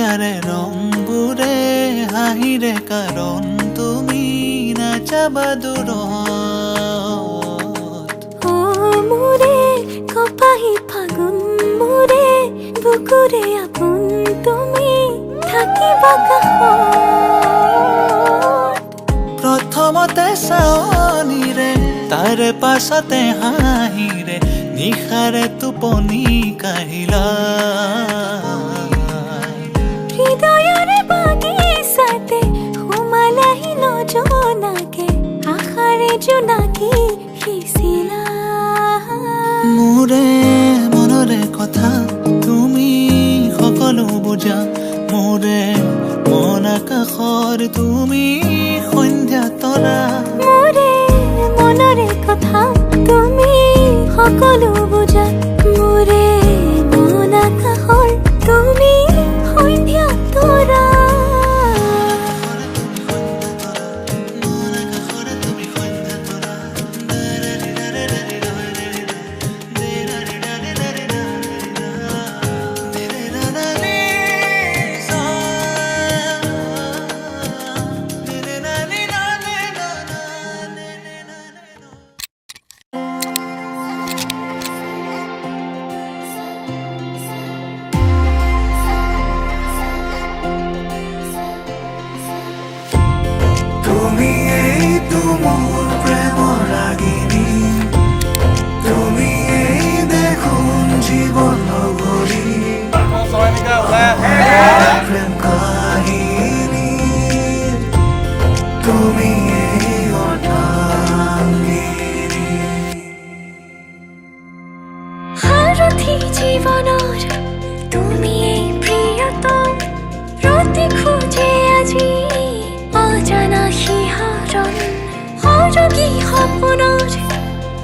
তাৰে ৰংবোৰে হাঁহিৰে কাৰণ তুমি নাযাবা দূৰত মোৰে কপাহী ফাগুন মোৰে বুকুৰে আপোন তুমি থাকিবা কাষত প্ৰথমতে চাৱনিৰে তাৰে পাছতে হাঁহিৰে নিশাৰে টোপনি কাঢ়িলা হৃদয়ৰে বাগিচাতে সোমালাহি নজনাকে আশাৰে জোনাকী সিঁচিলা মোৰে মনৰে কথা তুমি সকলো বুজা মোৰে মন আকাশৰ তুমি সন্ধ্যা তৰা মোৰে মনৰে কথা তুমি সকলো বুজা মোৰে মন আকাশৰ তুমি সন্ধ্যা তৰা সাৰথি জীৱনৰ তুমি প্ৰিয়তম প্ৰতি খোজে আজি অজানা শিহৰণ সৰগী সপোনৰ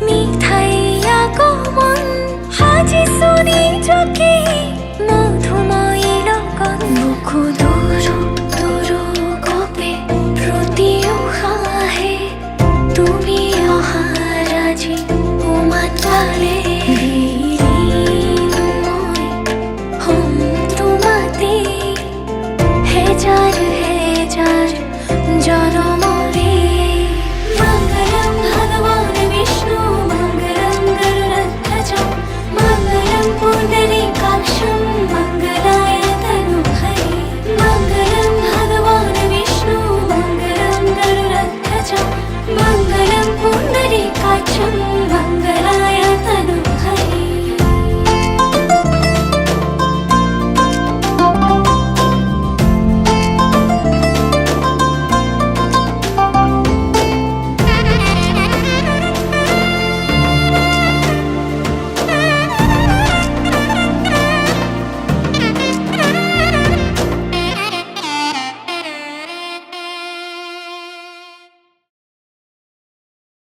মিঠাই আগমন সাজিছো নিজকে মধুময়ী লগন বুকুত